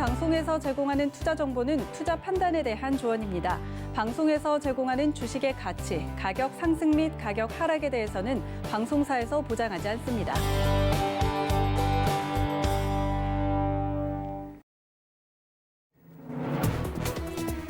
방송에서 제공하는 투자 정보는 투자 판단에 대한 조언입니다. 방송에서 제공하는 주식의 가치, 가격 상승 및 가격 하락에 대해서는 방송사에서 보장하지 않습니다.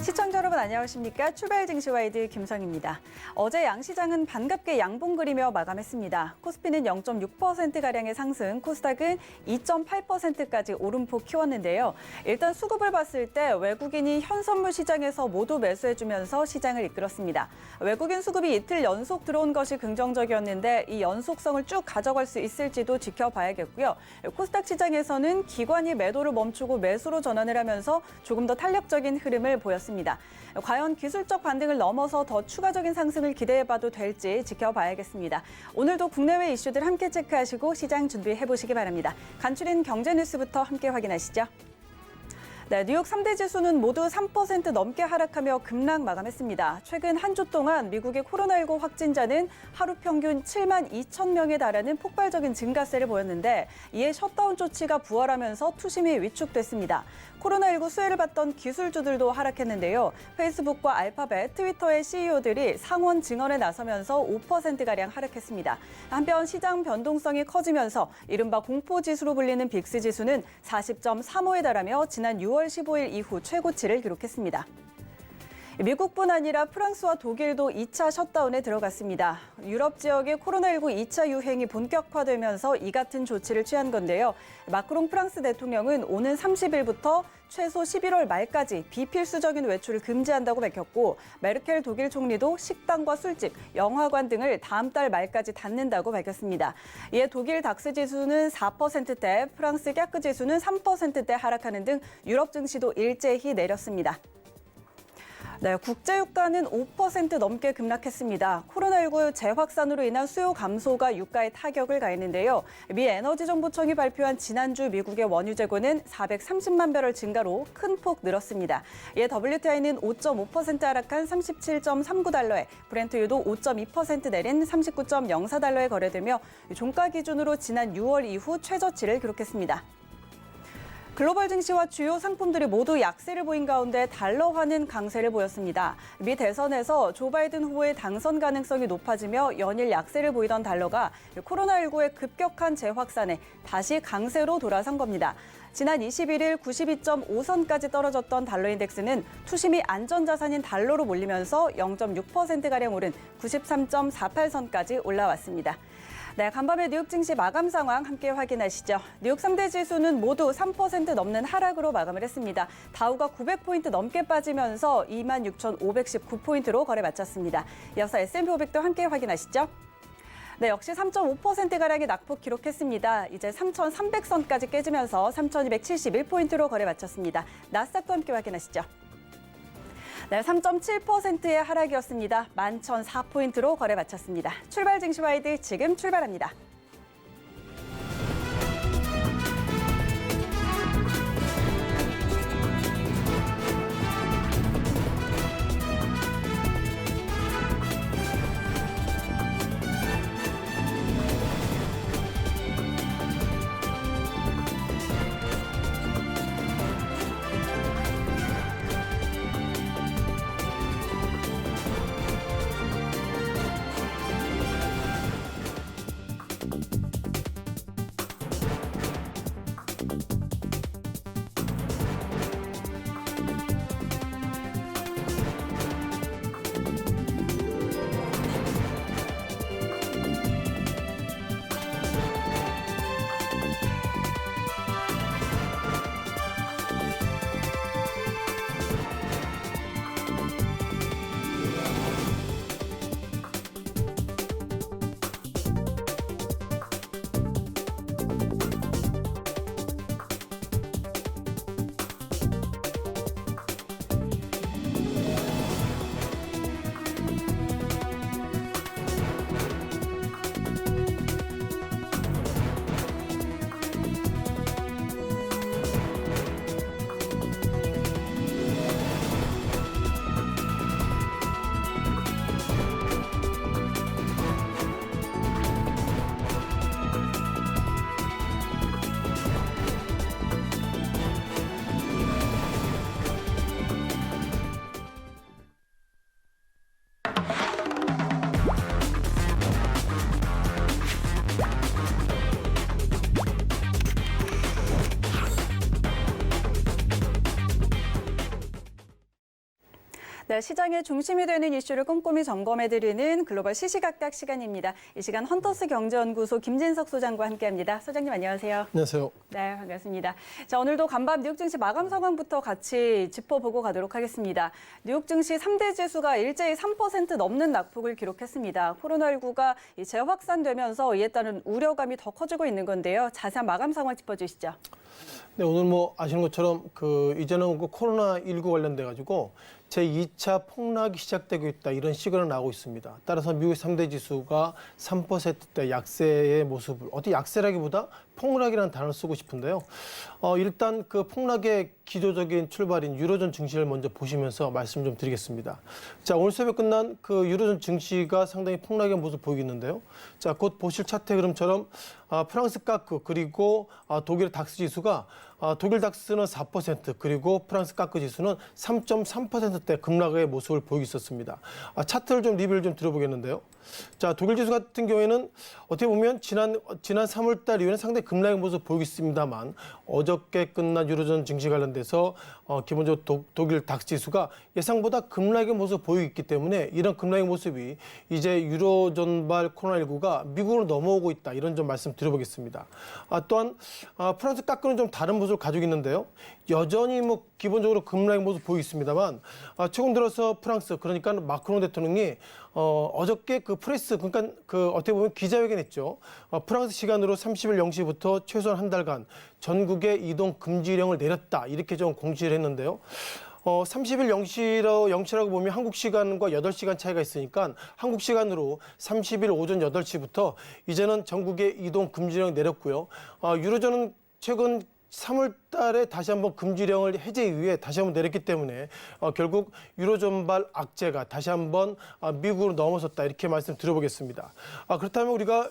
시청자 여러분 안녕하십니까? 출발 증시와이드 김성입니다. 어제 양시장은 반갑게 양봉 그리며 마감했습니다. 코스피는 0.6%가량의 상승, 코스닥은 2.8%까지 오름폭 키웠는데요. 일단 수급을 봤을 때 외국인이 현선물 시장에서 모두 매수해주면서 시장을 이끌었습니다. 외국인 수급이 이틀 연속 들어온 것이 긍정적이었는데 이 연속성을 쭉 가져갈 수 있을지도 지켜봐야겠고요. 코스닥 시장에서는 기관이 매도를 멈추고 매수로 전환을 하면서 조금 더 탄력적인 흐름을 보였습니다. 과연 기술적 반등을 넘어서 더 추가적인 상승을 기대해봐도 될지 지켜봐야겠습니다. 오늘도 국내외 이슈들 함께 체크하시고 시장 준비해보시기 바랍니다. 간추린 경제 뉴스부터 함께 확인하시죠. 네, 뉴욕 3대 지수는 모두 3% 넘게 하락하며 급락 마감했습니다. 최근 한 주 동안 미국의 코로나19 확진자는 하루 평균 7만 2천 명에 달하는 폭발적인 증가세를 보였는데 이에 셧다운 조치가 부활하면서 투심이 위축됐습니다. 코로나19 수혜를 받던 기술주들도 하락했는데요. 페이스북과 알파벳, 트위터의 CEO들이 상원 증언에 나서면서 5%가량 하락했습니다. 한편 시장 변동성이 커지면서 이른바 공포지수로 불리는 빅스지수는 40.35에 달하며 지난 6월 15일 이후 최고치를 기록했습니다. 미국뿐 아니라 프랑스와 독일도 2차 셧다운에 들어갔습니다. 유럽 지역의 코로나19 2차 유행이 본격화되면서 이 같은 조치를 취한 건데요. 마크롱 프랑스 대통령은 오는 30일부터 최소 11월 말까지 비필수적인 외출을 금지한다고 밝혔고 메르켈 독일 총리도 식당과 술집, 영화관 등을 다음 달 말까지 닫는다고 밝혔습니다. 이에 독일 닥스 지수는 4%대, 프랑스 캬크 지수는 3%대 하락하는 등 유럽 증시도 일제히 내렸습니다. 네, 국제유가는 5% 넘게 급락했습니다. 코로나19 재확산으로 인한 수요 감소가 유가에 타격을 가했는데요. 미 에너지정보청이 발표한 지난주 미국의 원유 재고는 430만 배럴 증가로 큰 폭 늘었습니다. 이에 WTI는 5.5% 하락한 37.39달러에 브렌트유도 5.2% 내린 39.04달러에 거래되며 종가 기준으로 지난 6월 이후 최저치를 기록했습니다. 글로벌 증시와 주요 상품들이 모두 약세를 보인 가운데 달러화는 강세를 보였습니다. 미 대선에서 조 바이든 후보의 당선 가능성이 높아지며 연일 약세를 보이던 달러가 코로나19의 급격한 재확산에 다시 강세로 돌아선 겁니다. 지난 21일 92.5선까지 떨어졌던 달러 인덱스는 투심이 안전자산인 달러로 몰리면서 0.6%가량 오른 93.48선까지 올라왔습니다. 네, 간밤의 뉴욕 증시 마감 상황 함께 확인하시죠. 뉴욕 3대 지수는 모두 3% 넘는 하락으로 마감을 했습니다. 다우가 900포인트 넘게 빠지면서 26,519포인트로 거래 마쳤습니다. 이어서 S&P 500도 함께 확인하시죠. 네, 역시 3.5%가량의 낙폭 기록했습니다. 이제 3,300선까지 깨지면서 3,271포인트로 거래 마쳤습니다. 나스닥도 함께 확인하시죠. 네, 3.7%의 하락이었습니다. 11,004포인트로 거래 마쳤습니다. 출발 증시와이드 지금 출발합니다. 네, 시장의 중심이 되는 이슈를 꼼꼼히 점검해드리는 글로벌 시시각각 시간입니다. 이 시간 헌터스 경제연구소 김진석 소장과 함께합니다. 소장님 안녕하세요. 안녕하세요. 네, 반갑습니다. 자, 오늘도 간밤 뉴욕 증시 마감 상황부터 같이 짚어보고 가도록 하겠습니다. 뉴욕 증시 3대 지수가 일제히 3% 넘는 낙폭을 기록했습니다. 코로나19가 재확산되면서 이에 따른 우려감이 더 커지고 있는 건데요. 자세한 마감 상황 짚어주시죠. 네, 오늘 아시는 것처럼 이제는 코로나19 관련돼 가지고 제2차 폭락이 시작되고 있다 이런 시그널이 나오고 있습니다. 따라서 미국의 3대 지수가 3%대 약세의 모습을 어떻게 약세라기보다 폭락이라는 단어를 쓰고 싶은데요. 일단 그 폭락의 기조적인 출발인 유로존 증시를 먼저 보시면서 말씀 좀 드리겠습니다. 자, 오늘 새벽 끝난 그 유로존 증시가 상당히 폭락의 모습 보이고 있는데요. 자, 곧 보실 차트 흐름처럼 프랑스 까크 그리고 독일 닥스 지수가 독일 닥스는 4% 그리고 프랑스 까크 지수는 3.3%대 급락의 모습을 보이고 있었습니다. 차트를 좀 리뷰를 좀 들어보겠는데요. 자, 독일 지수 같은 경우에는 어떻게 보면 지난 3월 달 이후에는 상당히 급락의 모습 보이고 있습니다만 어저께 끝난 유로존 증시 관련돼서 기본적으로 독일 닥스 지수가 예상보다 급락의 모습 보이고 있기 때문에 이런 급락의 모습이 이제 유로존발 코로나19가 미국으로 넘어오고 있다 이런 좀 말씀 드려보겠습니다. 또한 프랑스 까크는 좀 다른 모습을 가지고 있는데요. 여전히 기본적으로 급락의 모습 보이고 있습니다만 최근 들어서 프랑스 그러니까 마크롱 대통령이 어저께 프레스 그러니까 어떻게 보면 기자회견했죠. 프랑스 시간으로 30일 0시부터 최소한 한 달간 전국에 이동 금지령을 내렸다 이렇게 좀 공시를 했는데요. 30일 0시라고 보면 한국 시간과 8시간 차이가 있으니까 한국 시간으로 30일 오전 8시부터 이제는 전국에 이동 금지령을 내렸고요. 유로존은 최근 3월 달에 다시 한번 금지령을 해제 이후에 다시 한번 내렸기 때문에 결국 유로존발 악재가 다시 한번 미국으로 넘어섰다 이렇게 말씀 드려보겠습니다. 그렇다면 우리가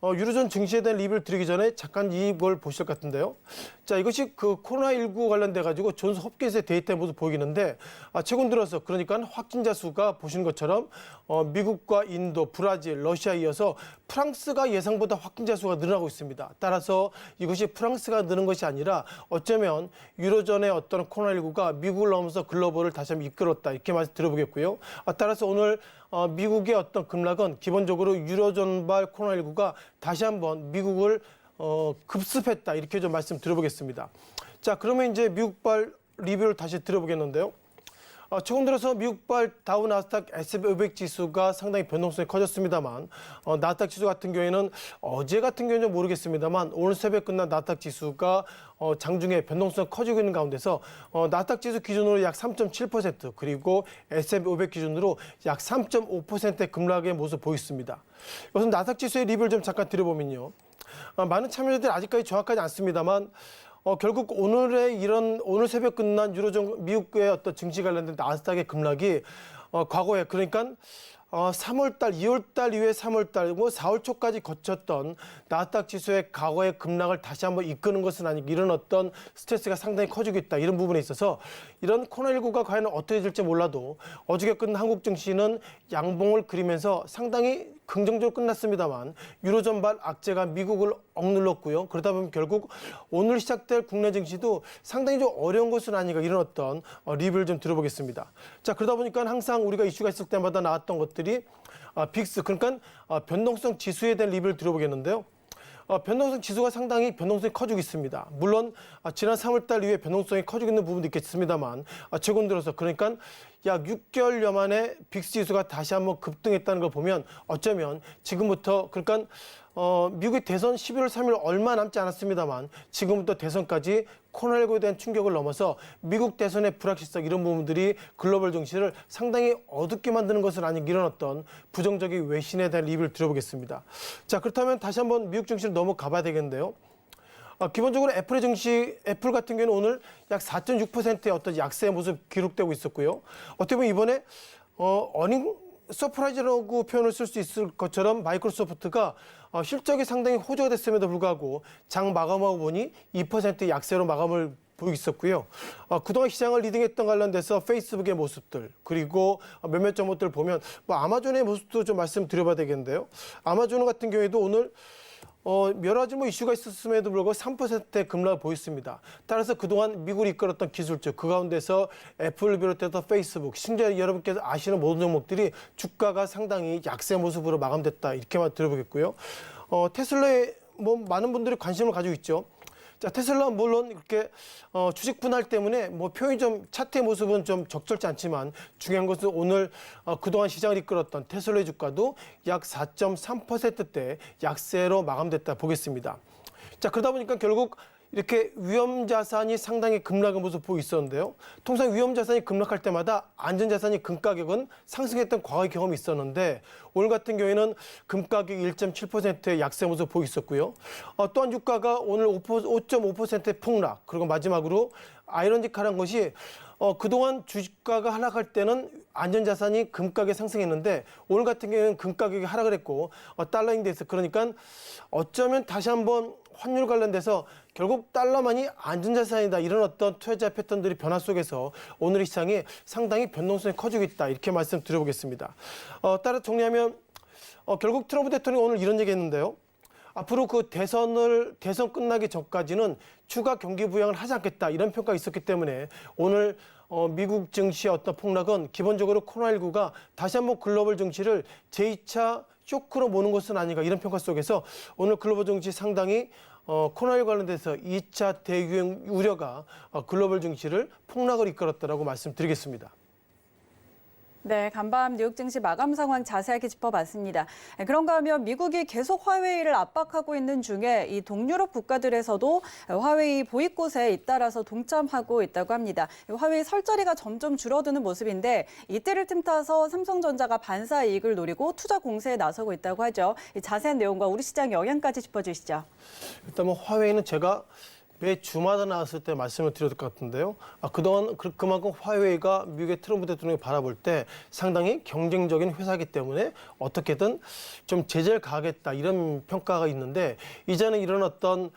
유로존 증시에 대한 리뷰를 드리기 전에 잠깐 이걸 보실 것 같은데요. 자, 이것이 코로나19 관련돼 가지고 존스 홉킨스의 데이터의 모습 보이는데 최근 들어서 그러니까 확진자 수가 보시는 것처럼 미국과 인도, 브라질, 러시아에 이어서 프랑스가 예상보다 확진자 수가 늘어나고 있습니다. 따라서 이것이 프랑스가 느는 것이 아니라 어쩌면 유로존의 어떤 코로나19가 미국을 넘어서 글로벌을 다시 한번 이끌었다 이렇게 말씀 드려보겠고요. 따라서 오늘 미국의 어떤 급락은 기본적으로 유로존발 코로나19가 다시 한번 미국을 급습했다 이렇게 좀 말씀 드려보겠습니다. 자, 그러면 이제 미국발 리뷰를 다시 드려보겠는데요. 최근 들어서 미국발 다우 나스닥 S&P 500 지수가 상당히 변동성이 커졌습니다만 나스닥 지수 같은 경우에는 어제 같은 경우는 모르겠습니다만 오늘 새벽 끝난 나스닥 지수가 장중에 변동성이 커지고 있는 가운데서 나스닥 지수 기준으로 약 3.7% 그리고 S&P 500 기준으로 약 3.5%의 급락의 모습 보였습니다. 우선 나스닥 지수의 리뷰를 좀 잠깐 드려보면요. 많은 참여자들이 아직까지 정확하지 않습니다만 결국 오늘 새벽 끝난 유로존 미국의 어떤 증시 관련된 나스닥의 급락이 과거에 그러니까 3월달, 2월달 이후에 3월달, 4월 초까지 거쳤던 나스닥 지수의 과거의 급락을 다시 한번 이끄는 것은 아니고 이런 어떤 스트레스가 상당히 커지고 있다. 이런 부분에 있어서 이런 코로나19가 과연 어떻게 될지 몰라도 어저께 끝난 한국 증시는 양봉을 그리면서 상당히 긍정적으로 끝났습니다만 유로존발 악재가 미국을 억눌렀고요. 그러다 보면 결국 오늘 시작될 국내 증시도 상당히 좀 어려운 것은 아닌가 이런 어떤 리뷰를 좀 들어보겠습니다. 자, 그러다 보니까 항상 우리가 이슈가 있을 때마다 나왔던 것들이 빅스 그러니까 변동성 지수에 대한 리뷰를 들어보겠는데요. 변동성 지수가 상당히 변동성이 커지고 있습니다. 물론 지난 3월 달 이후에 변동성이 커지고 있는 부분도 있겠습니다만 최근 들어서 그러니까 약 6개월여 만에 빅스 지수가 다시 한번 급등했다는 걸 보면 어쩌면 지금부터 그러니까 미국의 대선 11월 3일 얼마 남지 않았습니다만 지금부터 대선까지 코로나19에 대한 충격을 넘어서 미국 대선의 불확실성 이런 부분들이 글로벌 증시를 상당히 어둡게 만드는 것은 아닌 이런 어떤 부정적인 외신에 대한 리뷰를 드려보겠습니다. 자, 그렇다면 다시 한번 미국 증시를 넘어가 봐야 되겠는데요. 기본적으로 애플 같은 경우는 오늘 약 4.6%의 어떤 약세의 모습 기록되고 있었고요. 어떻게 보면 이번에 어닝 서프라이즈라고 표현을 쓸 수 있을 것처럼 마이크로소프트가 실적이 상당히 호조가 됐음에도 불구하고 장 마감하고 보니 2% 약세로 마감을 보이고 있었고요. 그동안 시장을 리딩했던 관련돼서 페이스북의 모습들 그리고 몇몇 종목들 보면 아마존의 모습도 좀 말씀드려봐야 되겠는데요. 아마존 같은 경우에도 오늘 여러 가지 이슈가 있었음에도 불구하고 3%의 급락을 보였습니다. 따라서 그동안 미국을 이끌었던 기술주, 그 가운데서 애플을 비롯해서 페이스북, 심지어 여러분께서 아시는 모든 종목들이 주가가 상당히 약세 모습으로 마감됐다. 이렇게만 들어보겠고요. 테슬라에 많은 분들이 관심을 가지고 있죠. 자, 테슬라는 물론 이렇게 주식 분할 때문에 표현이 좀 차트의 모습은 좀 적절치 않지만 중요한 것은 오늘 그동안 시장을 이끌었던 테슬라의 주가도 약 4.3%대 약세로 마감됐다 보겠습니다. 자, 그러다 보니까 결국 이렇게 위험 자산이 상당히 급락한 모습 보이고 있었는데요. 통상 위험 자산이 급락할 때마다 안전 자산이 금 가격은 상승했던 과거의 경험이 있었는데 오늘 같은 경우에는 금 가격이 1.7%의 약세 모습 보이고 있었고요. 또한 유가가 오늘 5.5%의 폭락, 그리고 마지막으로 아이러니컬한 것이 그동안 주가가 하락할 때는 안전자산이 금 가격이 상승했는데 오늘 같은 경우에는 금 가격이 하락을 했고 달러 인덱스, 그러니까 어쩌면 다시 한번 환율 관련돼서 결국 달러만이 안전자산이다, 이런 어떤 투자 패턴들이 변화 속에서 오늘의 시장이 상당히 변동성이 커지고 있다, 이렇게 말씀드려보겠습니다. 따라 정리하면 결국 트럼프 대통령이 오늘 이런 얘기했는데요. 앞으로 그 대선 끝나기 전까지는 추가 경기 부양을 하지 않겠다, 이런 평가가 있었기 때문에 오늘 미국 증시의 어떤 폭락은 기본적으로 코로나19가 다시 한번 글로벌 증시를 제2차 쇼크로 모는 것은 아닌가, 이런 평가 속에서 오늘 글로벌 증시 상당히 코로나19 관련돼서 2차 대유행 우려가 글로벌 증시를 폭락을 이끌었다라고 말씀드리겠습니다. 네, 간밤 뉴욕 증시 마감 상황 자세하게 짚어봤습니다. 그런가 하면 미국이 계속 화웨이를 압박하고 있는 중에 이 동유럽 국가들에서도 화웨이 보이콧에 잇따라서 동참하고 있다고 합니다. 화웨이 설 자리가 점점 줄어드는 모습인데 이때를 틈타서 삼성전자가 반사 이익을 노리고 투자 공세에 나서고 있다고 하죠. 이 자세한 내용과 우리 시장 영향까지 짚어주시죠. 일단 화웨이는 제가 매 주마다 나왔을 때 말씀을 드려야 될 것 같은데요. 그동안 그만큼 화웨이가 미국의 트럼프 대통령이 바라볼 때 상당히 경쟁적인 회사이기 때문에 어떻게든 좀 제재를 가하겠다, 이런 평가가 있는데 이제는 이런 어떤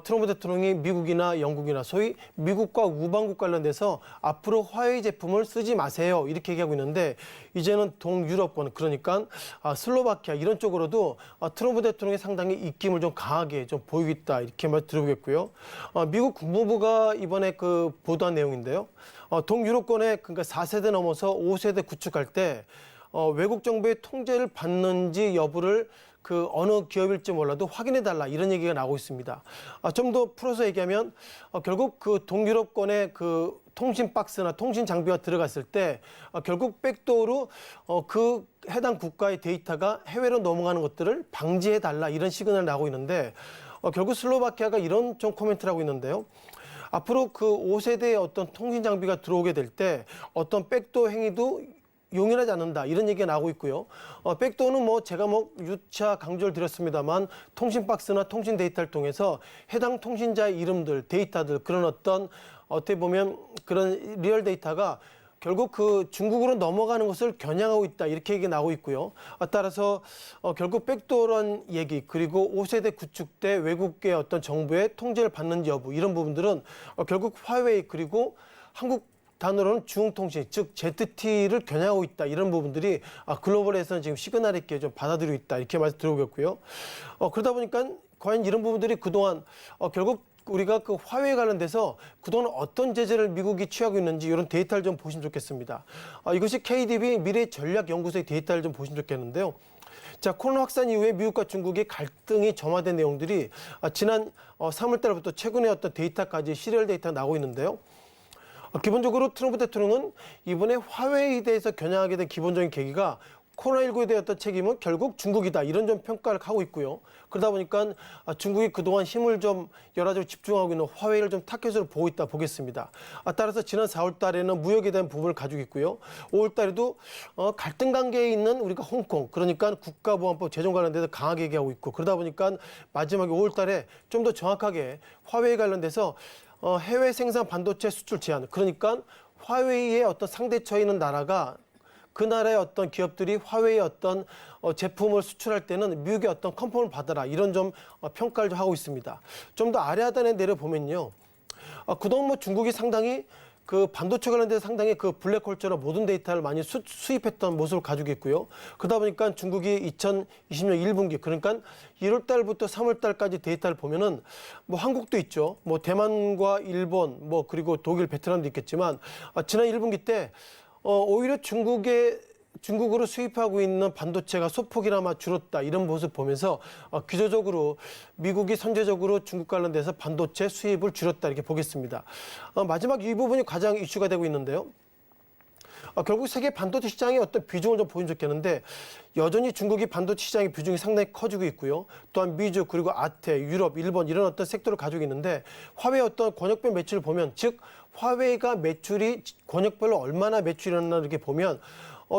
트럼프 대통령이 미국이나 영국이나 소위 미국과 우방국 관련돼서 앞으로 화웨이 제품을 쓰지 마세요, 이렇게 얘기하고 있는데 이제는 동유럽권, 그러니까 슬로바키아 이런 쪽으로도 트럼프 대통령이 상당히 입김을 좀 강하게 좀 보이고 있다, 이렇게 말 들어보겠고요. 미국 국무부가 이번에 그 보도한 내용인데요. 동유럽권에 그러니까 4세대 넘어서 5세대 구축할 때 외국 정부의 통제를 받는지 여부를 그 어느 기업일지 몰라도 확인해달라, 이런 얘기가 나오고 있습니다. 좀 더 풀어서 얘기하면 결국 그 동유럽권의 그 통신 박스나 통신 장비가 들어갔을 때 결국 백도어로 그 해당 국가의 데이터가 해외로 넘어가는 것들을 방지해달라, 이런 시그널이 나오고 있는데 결국 슬로바키아가 이런 좀 코멘트를 하고 있는데요. 앞으로 그 5세대의 어떤 통신 장비가 들어오게 될 때 어떤 백도어 행위도 용인하지 않는다, 이런 얘기가 나오고 있고요. 백도어는 제가 유차 강조를 드렸습니다만 통신 박스나 통신 데이터를 통해서 해당 통신자의 이름들, 데이터들, 그런 어떻게 보면 그런 리얼 데이터가 결국 그 중국으로 넘어가는 것을 겨냥하고 있다, 이렇게 얘기가 나오고 있고요. 따라서 결국 백도어란 얘기, 그리고 5세대 구축 때 외국의 어떤 정부의 통제를 받는지 여부, 이런 부분들은 결국 화웨이, 그리고 한국 단어로는 중흥통신, 즉 ZT를 겨냥하고 있다, 이런 부분들이 글로벌에서는 지금 시그널 있게 좀 받아들이고 있다, 이렇게 말씀드려보겠고요. 그러다 보니까 과연 이런 부분들이 그동안 결국 우리가 그 화웨이 관련돼서 그동안 어떤 제재를 미국이 취하고 있는지 이런 데이터를 좀 보시면 좋겠습니다. 이것이 KDB 미래전략연구소의 데이터를 좀 보시면 좋겠는데요. 자, 코로나 확산 이후에 미국과 중국의 갈등이 점화된 내용들이 지난 3월 달부터 최근에 어떤 데이터까지 시리얼 데이터가 나오고 있는데요. 기본적으로 트럼프 대통령은 이번에 화웨이에 대해서 겨냥하게 된 기본적인 계기가 코로나19에 대한 어떤 책임은 결국 중국이다, 이런 좀 평가를 하고 있고요. 그러다 보니까 중국이 그동안 힘을 좀 여러 가지로 집중하고 있는 화웨이를 좀 타켓으로 보고 있다 보겠습니다. 따라서 지난 4월 달에는 무역에 대한 부분을 가지고 있고요. 5월 달에도 갈등 관계에 있는 우리가 홍콩, 그러니까 국가보안법 제정 관련돼서 강하게 얘기하고 있고, 그러다 보니까 마지막에 5월 달에 좀 더 정확하게 화웨이 관련돼서 해외 생산 반도체 수출 제한, 그러니까 화웨이의 어떤 상대처에 있는 나라가 그 나라의 어떤 기업들이 화웨이의 어떤 제품을 수출할 때는 미국의 어떤 컨펌을 받아라, 이런 좀 평가를 좀 하고 있습니다. 좀 더 아래 하단에 내려보면요. 그동안 중국이 상당히 그 반도체 관련돼서 상당히 그 블랙홀처럼 모든 데이터를 많이 수입했던 모습을 가지고 있고요. 그러다 보니까 중국이 2020년 1분기 그러니까 1월 달부터 3월 달까지 데이터를 보면은 뭐 한국도 있죠. 뭐 대만과 일본 뭐 그리고 독일, 베트남도 있겠지만 지난 1분기 때 오히려 중국으로 수입하고 있는 반도체가 소폭이나마 줄었다 이런 모습 보면서 기조적으로 미국이 선제적으로 중국 관련돼서 반도체 수입을 줄였다 이렇게 보겠습니다. 마지막 이 부분이 가장 이슈가 되고 있는데요. 결국 세계 반도체 시장의 어떤 비중을 좀 보여준 적겠는데 여전히 중국이 반도체 시장의 비중이 상당히 커지고 있고요. 또한 미주 그리고 아태, 유럽, 일본 이런 어떤 섹터를 가지고 있는데 화웨이 어떤 권역별 매출을 보면 즉 화웨이가 매출이 권역별로 얼마나 매출이 일어나 이렇게 보면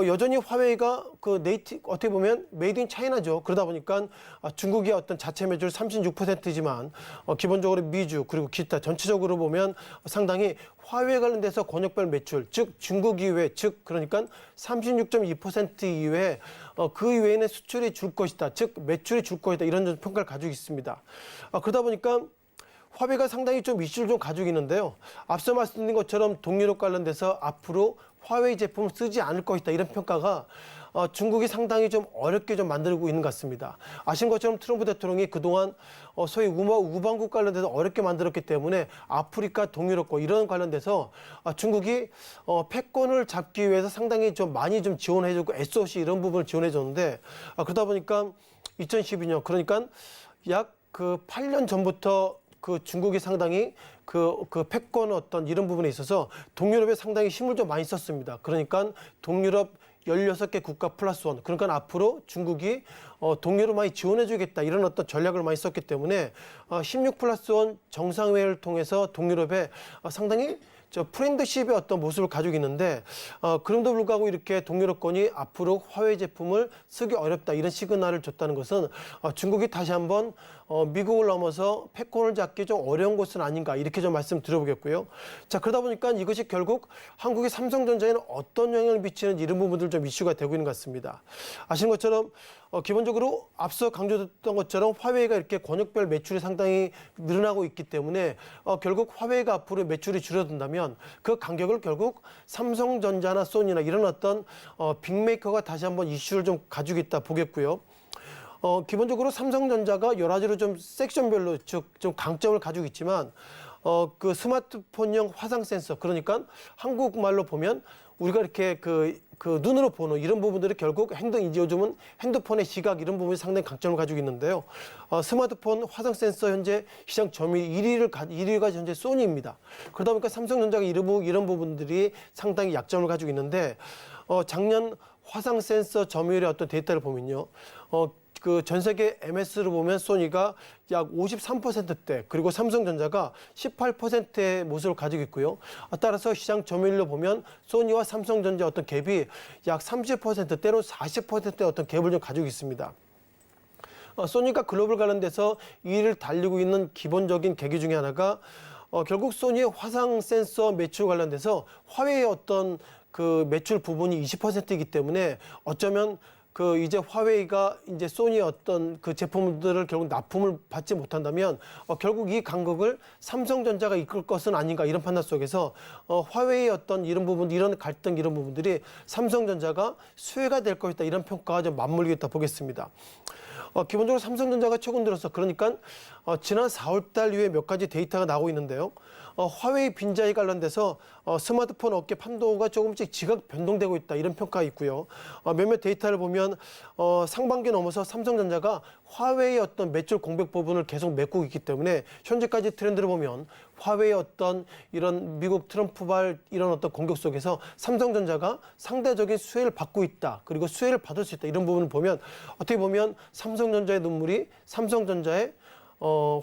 여전히 화웨이가 그 어떻게 보면 메이드 인 차이나죠. 그러다 보니까 중국의 어떤 자체 매출 36%지만 기본적으로 미주 그리고 기타 전체적으로 보면 상당히 화웨이 관련돼서 권역별 매출, 즉 중국 이외, 즉 그러니까 36.2% 이외에 그 이외에는 수출이 줄 것이다, 즉 매출이 줄 것이다 이런 평가를 가지고 있습니다. 그러다 보니까 화웨이가 상당히 좀 이슈를 좀 가지고 있는데요. 앞서 말씀드린 것처럼 동유럽 관련돼서 앞으로 화웨이 제품을 쓰지 않을 것이다 이런 평가가 중국이 상당히 좀 어렵게 좀 만들고 있는 것 같습니다. 아시는 것처럼 트럼프 대통령이 그동안 소위 우방국 관련돼서 어렵게 만들었기 때문에 아프리카, 동유럽과 이런 관련돼서 중국이 패권을 잡기 위해서 상당히 좀 많이 좀 지원해주고 SOC 이런 부분을 지원해줬는데 그러다 보니까 2012년 그러니까 약 그 8년 전부터 그 중국이 상당히 그 패권 어떤 이런 부분에 있어서 동유럽에 상당히 힘을 좀 많이 썼습니다. 그러니까 동유럽 16개 국가 플러스 원. 그러니까 앞으로 중국이 동유럽 많이 지원해주겠다 이런 어떤 전략을 많이 썼기 때문에 16 플러스 원 정상회의를 통해서 동유럽에 상당히 프렌드십의 어떤 모습을 가지고 있는데 그럼에도 불구하고 이렇게 동유럽권이 앞으로 화웨이 제품을 쓰기 어렵다 이런 시그널을 줬다는 것은 중국이 다시 한번 미국을 넘어서 패권을 잡기 좀 어려운 곳은 아닌가 이렇게 좀 말씀드려보겠고요. 자 그러다 보니까 이것이 결국 한국의 삼성전자에는 어떤 영향을 미치는지 이런 부분들 좀 이슈가 되고 있는 것 같습니다. 아시는 것처럼 기본적으로 앞서 강조됐던 것처럼 화웨이가 이렇게 권역별 매출이 상당히 늘어나고 있기 때문에 결국 화웨이가 앞으로 매출이 줄어든다면 그 간격을 결국 삼성전자나 소니나 이런 어떤 빅메이커가 다시 한번 이슈를 좀 가지고 있다 보겠고요. 기본적으로 삼성전자가 여러 가지로 좀 섹션별로 즉 좀 강점을 가지고 있지만 그 스마트폰용 화상 센서 그러니까 한국말로 보면 우리가 이렇게 그 눈으로 보는 이런 부분들이 결국 이제 요즘은 핸드폰의 시각 이런 부분이 상당히 강점을 가지고 있는데요. 스마트폰 화상 센서 현재 시장 점유율 1위가 현재 소니입니다. 그러다 보니까 삼성전자가 이런 부분들이 상당히 약점을 가지고 있는데 작년 화상 센서 점유율의 어떤 데이터를 보면요. 그 전 세계 MS를 보면 소니가 약 53%대 그리고 삼성전자가 18%의 모습을 가지고 있고요. 따라서 시장 점유율로 보면 소니와 삼성전자 어떤 갭이 약 30% 때로 40%의 어떤 갭을 좀 가지고 있습니다. 소니가 글로벌 관련돼서 2위를 달리고 있는 기본적인 계기 중에 하나가 결국 소니의 화상 센서 매출 관련돼서 화웨이의 어떤 그 매출 부분이 20%이기 때문에 어쩌면 이제 화웨이가 이제 소니의 어떤 그 제품들을 결국 납품을 받지 못한다면 결국 이 간극을 삼성전자가 이끌 것은 아닌가 이런 판단 속에서 화웨이의 어떤 이런 부분, 이런 갈등 이런 부분들이 삼성전자가 수혜가 될 것이다 이런 평가가 좀 맞물리겠다 보겠습니다. 기본적으로 삼성전자가 최근 들어서 그러니까 지난 4월 달 이후에 몇 가지 데이터가 나오고 있는데요. 화웨이 빈자리 관련돼서 스마트폰 업계 판도가 조금씩 지각 변동되고 있다 이런 평가가 있고요. 몇몇 데이터를 보면 상반기 넘어서 삼성전자가 화웨이의 어떤 매출 공백 부분을 계속 메꾸고 있기 때문에 현재까지 트렌드를 보면 화웨이의 어떤 이런 미국 트럼프발 이런 어떤 공격 속에서 삼성전자가 상대적인 수혜를 받고 있다. 그리고 수혜를 받을 수 있다. 이런 부분을 보면 어떻게 보면 삼성전자의 눈물이 삼성전자의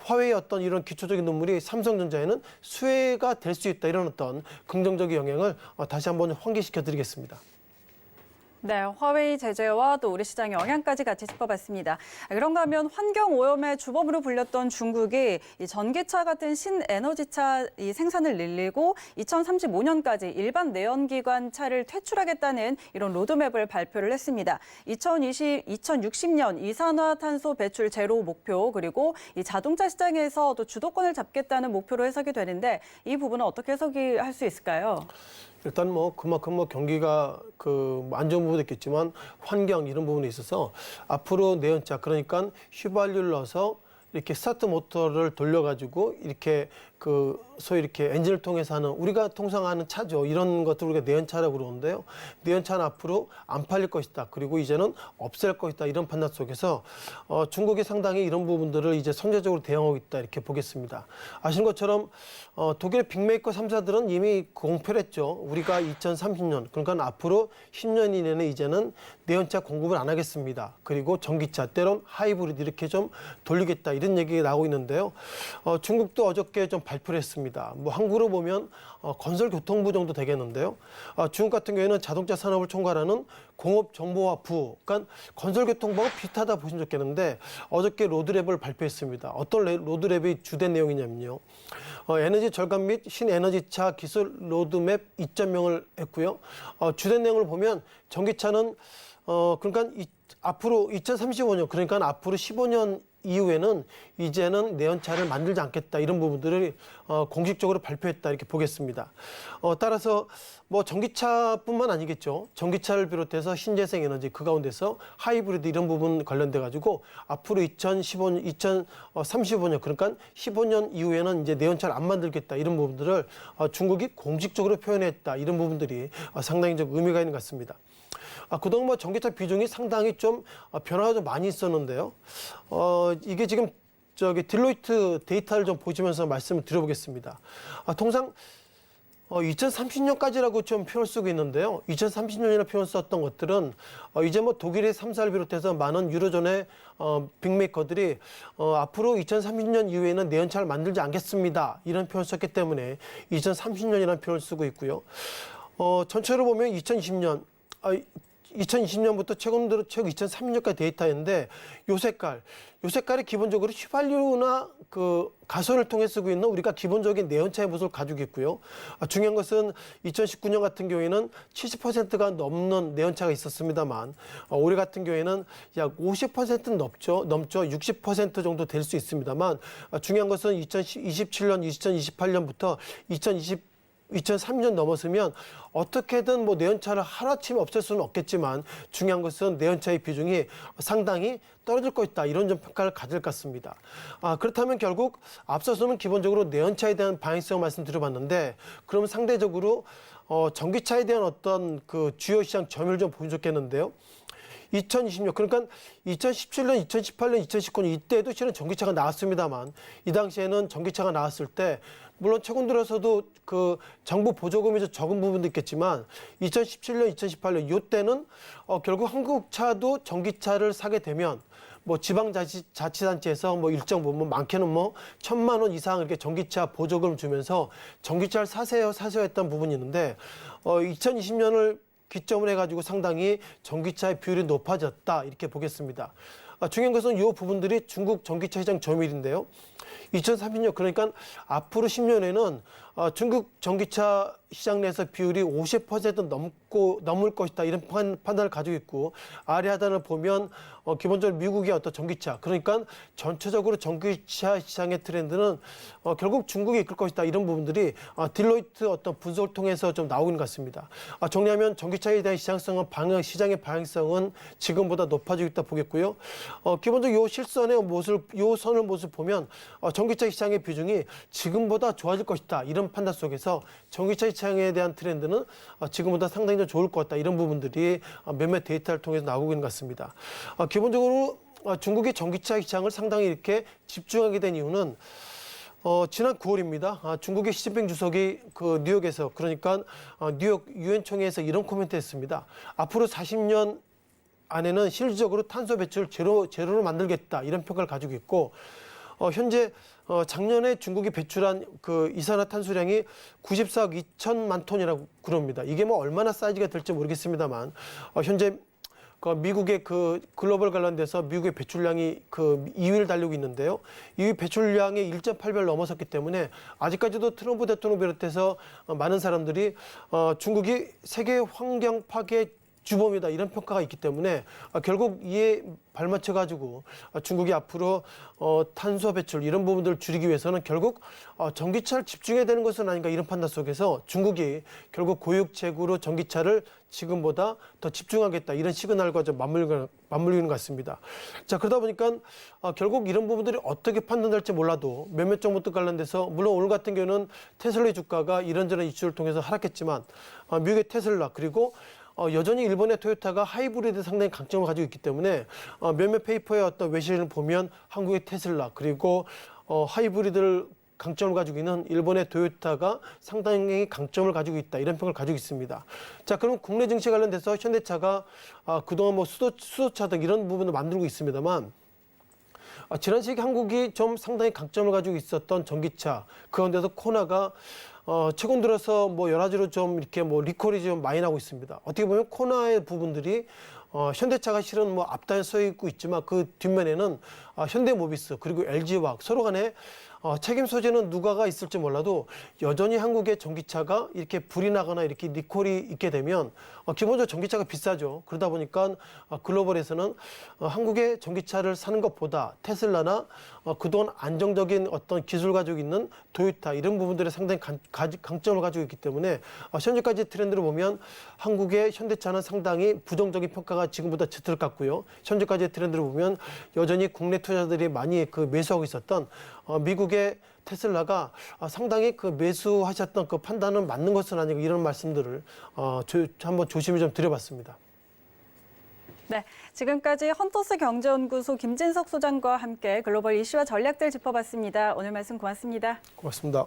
화웨이의 어떤 이런 기초적인 눈물이 삼성전자에는 수혜가 될 수 있다. 이런 어떤 긍정적인 영향을 다시 한번 환기시켜 드리겠습니다. 네, 화웨이 제재와 또 우리 시장 영향까지 같이 짚어봤습니다. 그런가 하면 환경 오염의 주범으로 불렸던 중국이 이 전기차 같은 신에너지차 이 생산을 늘리고 2035년까지 일반 내연기관 차를 퇴출하겠다는 이런 로드맵을 발표를 했습니다. 2060년 이산화탄소 배출 제로 목표 그리고 이 자동차 시장에서 또 주도권을 잡겠다는 목표로 해석이 되는데 이 부분은 어떻게 해석이 할 수 있을까요? 일단 뭐 그만큼 뭐 경기가 안 좋은 부분도 있겠지만 환경 이런 부분에 있어서 앞으로 내연차 그러니까 휘발유를 넣어서 이렇게 스타트 모터를 돌려가지고 이렇게 소위 이렇게 엔진을 통해서 하는 우리가 통상 하는 차죠. 이런 것들 우리가 내연차라고 그러는데요. 내연차는 앞으로 안 팔릴 것이다. 그리고 이제는 없앨 것이다. 이런 판단 속에서 중국이 상당히 이런 부분들을 이제 선제적으로 대응하고 있다. 이렇게 보겠습니다. 아시는 것처럼 독일의 빅메이커 3사들은 이미 공표를 했죠. 우리가 2030년 그러니까 앞으로 10년 이내는 이제는 내연차 공급을 안 하겠습니다. 그리고 전기차 때론 하이브리드 이렇게 좀 돌리겠다. 이런 얘기가 나오고 있는데요. 중국도 어저께 좀 발표를 했습니다. 뭐 한국으로 보면 건설교통부 정도 되겠는데요. 중국 같은 경우에는 자동차 산업을 총괄하는 공업정보화부, 그러니까 건설교통부하고 비슷하다 보시면 좋겠는데 어저께 로드맵을 발표했습니다. 어떤 로드맵이 주된 내용이냐면요. 에너지 절감 및 신에너지차 기술 로드맵 2.0을 했고요. 주된 내용을 보면 전기차는 그러니까 앞으로 2035년 그러니까 앞으로 15년 이후에는 이제는 내연차를 만들지 않겠다 이런 부분들을 공식적으로 발표했다 이렇게 보겠습니다. 따라서 뭐 전기차뿐만 아니겠죠. 전기차를 비롯해서 신재생 에너지 그 가운데서 하이브리드 이런 부분 관련돼 가지고 앞으로 2035년 그러니까 15년 이후에는 이제 내연차를 안 만들겠다 이런 부분들을 중국이 공식적으로 표현했다 이런 부분들이 상당히 좀 의미가 있는 것 같습니다. 그동안 뭐 전기차 비중이 상당히 좀 변화가 좀 많이 있었는데요. 이게 지금 딜로이트 데이터를 좀 보시면서 말씀을 드려보겠습니다. 통상 2030년까지라고 좀 표현을 쓰고 있는데요. 2030년이나 표현 썼던 것들은 이제 뭐 독일의 3사를 비롯해서 많은 유로존의 빅메이커들이 앞으로 2030년 이후에는 내연차를 만들지 않겠습니다. 이런 표현을 썼기 때문에 2030년이라는 표현을 쓰고 있고요. 전체로 보면 2020년부터 최근 2030년까지 데이터인데 요 색깔이 기본적으로 휘발유나 가솔을 통해 쓰고 있는 우리가 기본적인 내연차의 모습을 가지고 있고요. 중요한 것은 2019년 같은 경우에는 70%가 넘는 내연차가 있었습니다만 올해 같은 경우에는 약 50%는 넘죠. 60% 정도 될 수 있습니다만 중요한 것은 2027년, 2028년부터 2030년 넘었으면 어떻게든 뭐 내연차를 하루아침에 없앨 수는 없겠지만 중요한 것은 내연차의 비중이 상당히 떨어질 것이다. 이런 좀 평가를 가질 것 같습니다. 그렇다면 결국 앞서서는 기본적으로 내연차에 대한 방향성을 말씀드려봤는데 그러면 상대적으로 전기차에 대한 어떤 주요 시장 점유율 좀 보면 좋겠는데요. 2020년 그러니까 2017년, 2018년, 2019년 이때도 실은 전기차가 나왔습니다만 이 당시에는 전기차가 나왔을 때 물론 최근 들어서도 정부 보조금이 좀 적은 부분도 있겠지만 2017년, 2018년 이때는 결국 한국차도 전기차를 사게 되면 뭐 지방자치단체에서 뭐 일정 부분 많게는 뭐 1,000만 원 이상 이렇게 전기차 보조금을 주면서 전기차를 사세요 했던 부분이 있는데 2020년을 기점을 해가지고 상당히 전기차의 비율이 높아졌다 이렇게 보겠습니다. 중요한 것은 이 부분들이 중국 전기차 시장 점유율인데요. 2030년 그러니까 앞으로 10년에는 중국 전기차 시장 내에서 비율이 50% 넘을 것이다 이런 판단을 가지고 있고 아래 하단을 보면 기본적으로 미국의 어떤 전기차 그러니까 전체적으로 전기차 시장의 트렌드는 결국 중국이 이끌 것이다 이런 부분들이 딜로이트 어떤 분석을 통해서 좀 나오는 것 같습니다. 정리하면 전기차에 대한 시장의 방향성은 지금보다 높아지고 있다 보겠고요. 기본적으로 요 실선의 요 선을 모습 보면 전기차 시장의 비중이 지금보다 좋아질 것이다 이런 판단 속에서 전기차 시장에 대한 트렌드는 지금보다 상당히 좀 좋을 것 같다 이런 부분들이 몇몇 데이터를 통해서 나오고 있는 것 같습니다. 기본적으로 중국의 전기차 시장을 상당히 이렇게 집중하게 된 이유는 지난 9월입니다. 중국의 시진핑 주석이 뉴욕에서 그러니까 뉴욕 유엔 총회에서 이런 코멘트 했습니다. 앞으로 40년 안에는 실질적으로 탄소 배출을 제로로 만들겠다 이런 평가를 가지고 있고 현재 작년에 중국이 배출한 그 이산화탄소량이 94억 2천만 톤이라고 그럽니다. 이게 뭐 얼마나 사이즈가 될지 모르겠습니다만 현재 그 미국의 그 글로벌 관련돼서 미국의 배출량이 그 2위를 달리고 있는데요. 이 배출량의 1.8배를 넘어섰기 때문에 아직까지도 트럼프 대통령 비롯해서 많은 사람들이 중국이 세계 환경 파괴 주범이다 이런 평가가 있기 때문에 결국 이에 발맞춰 가지고 중국이 앞으로 탄소 배출 이런 부분들을 줄이기 위해서는 결국 전기차를 집중해야 되는 것은 아닌가 이런 판단 속에서 중국이 결국 고육책으로 전기차를 지금보다 더 집중하겠다 이런 시그널과 좀 맞물리는 것 같습니다. 자, 그러다 보니까 결국 이런 부분들이 어떻게 판단될지 몰라도 몇몇 정부들 관련돼서 물론 오늘 같은 경우는 테슬라의 주가가 이런저런 이슈를 통해서 하락했지만 미국의 테슬라 그리고 여전히 일본의 토요타가 하이브리드 상당히 강점을 가지고 있기 때문에 몇몇 페이퍼의 어떤 외신을 보면 한국의 테슬라 그리고 하이브리드를 강점을 가지고 있는 일본의 토요타가 상당히 강점을 가지고 있다 이런 평을 가지고 있습니다. 자, 그럼 국내 증시 관련돼서 현대차가 그동안 뭐 수소차 등 이런 부분을 만들고 있습니다만 지난 시기 한국이 좀 상당히 강점을 가지고 있었던 전기차 그 가운데서 코나가 최근 들어서 뭐 여러 가지로 좀 이렇게 뭐 리콜이 좀 많이 나고 있습니다. 어떻게 보면 코나의 부분들이 현대차가 실은 뭐 앞단에 서 있고 있지만 그 뒷면에는 현대모비스 그리고 LG화학 서로 간에 책임 소재는 누가가 있을지 몰라도 여전히 한국의 전기차가 이렇게 불이 나거나 이렇게 리콜이 있게 되면 기본적으로 전기차가 비싸죠. 그러다 보니까 글로벌에서는 한국의 전기차를 사는 것보다 테슬라나 그동안 안정적인 어떤 기술 가지고 있는 토요타 이런 부분들에 상당히 강점을 가지고 있기 때문에 현재까지 트렌드를 보면 한국의 현대차는 상당히 부정적인 평가가 지금보다 짙을 것 같고요. 현재까지의 트렌드를 보면 여전히 국내 투자자들이 많이 그 매수하고 있었던 미국의 테슬라가 상당히 그 매수하셨던 그 판단은 맞는 것은 아니고 이런 말씀들을 한번 조심히 좀 드려봤습니다. 네, 지금까지 헌터스 경제연구소 김진석 소장과 함께 글로벌 이슈와 전략들 짚어봤습니다. 오늘 말씀 고맙습니다. 고맙습니다.